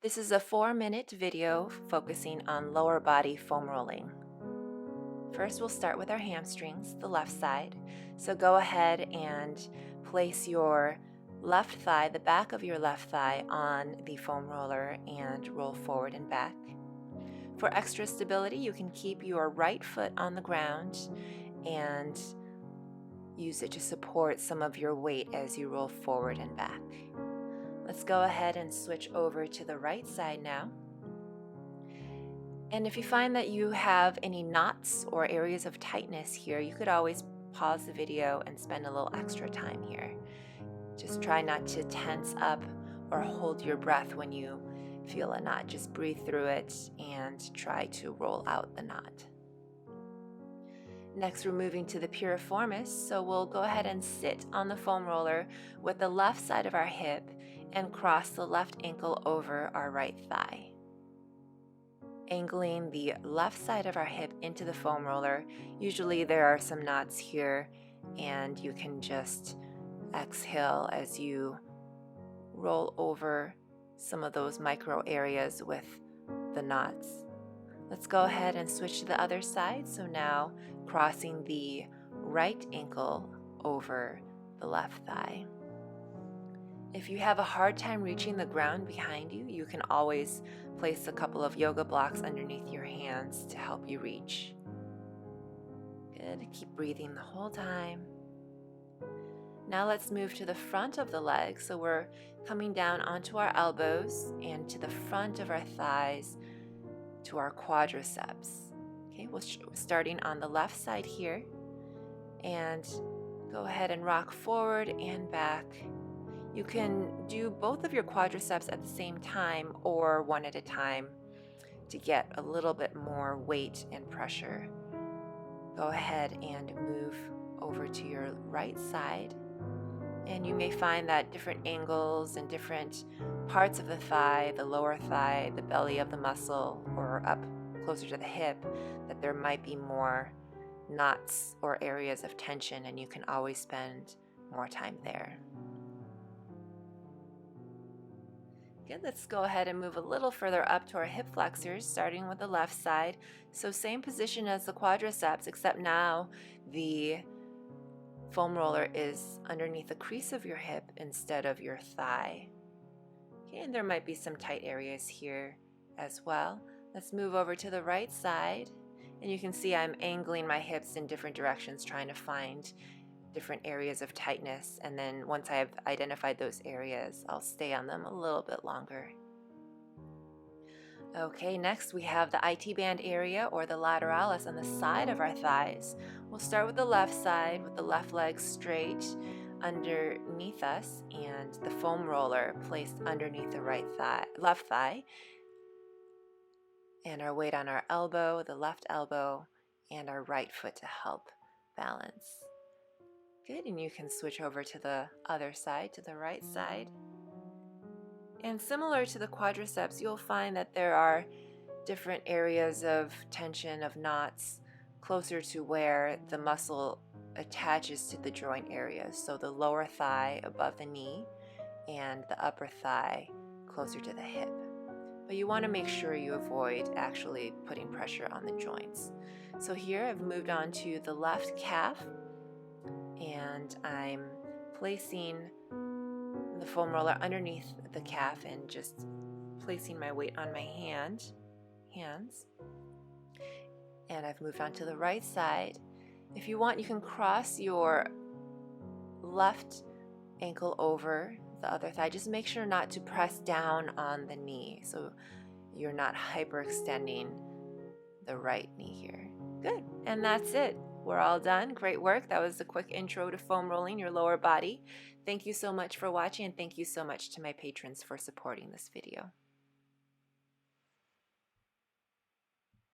This is a 4-minute video focusing on lower body foam rolling. First, we'll start with our hamstrings, the left side. So go ahead and place your left thigh, the back of your left thigh, on the foam roller and roll forward and back. For extra stability, you can keep your right foot on the ground and use it to support some of your weight as you roll forward and back. Let's go ahead and switch over to the right side now. And if you find that you have any knots or areas of tightness here, you could always pause the video and spend a little extra time here. Just try not to tense up or hold your breath when you feel a knot. Just breathe through it and try to roll out the knot. Next, we're moving to the piriformis, so we'll go ahead and sit on the foam roller with the left side of our hip and cross the left ankle over our right thigh. Angling the left side of our hip into the foam roller. Usually there are some knots here, and you can just exhale as you roll over some of those micro areas with the knots. Let's go ahead and switch to the other side. So now crossing the right ankle over the left thigh. If you have a hard time reaching the ground behind you, you can always place a couple of yoga blocks underneath your hands to help you reach. Good. Keep breathing the whole time. Now let's move to the front of the leg. So we're coming down onto our elbows and to the front of our thighs to our quadriceps. Okay, we're starting on the left side here, and go ahead and rock forward and back. You can do both of your quadriceps at the same time or one at a time to get a little bit more weight and pressure. Go ahead and move over to your right side, and you may find that different angles and different parts of the thigh, the lower thigh, the belly of the muscle, or up closer to the hip, that there might be more knots or areas of tension, and you can always spend more time there. Good, let's go ahead and move a little further up to our hip flexors, starting with the left side. So same position as the quadriceps, except now the foam roller is underneath the crease of your hip instead of your thigh. Okay, and there might be some tight areas here as well. Let's move over to the right side, and you can see I'm angling my hips in different directions, trying to find different areas of tightness, and then once I've identified those areas, I'll stay on them a little bit longer. Okay, next we have the IT band area, or the lateralis, on the side of our thighs. We'll start with the left side with the left leg straight underneath us and the foam roller placed underneath the left thigh, and our weight on our elbow, the left elbow, and our right foot to help balance. Good, and you can switch over to the other side, to the right side. And similar to the quadriceps, you'll find that there are different areas of tension, of knots, closer to where the muscle attaches to the joint areas. So the lower thigh above the knee and the upper thigh closer to the hip. But you want to make sure you avoid actually putting pressure on the joints. So here I've moved on to the left calf, and I'm placing the foam roller underneath the calf and just placing my weight on my hands. And I've moved on to the right side. If you want, you can cross your left ankle over the other thigh. Just make sure not to press down on the knee, so you're not hyperextending the right knee here. Good, and that's it. We're all done. Great work. That was a quick intro to foam rolling your lower body. Thank you so much for watching, and thank you so much to my patrons for supporting this video.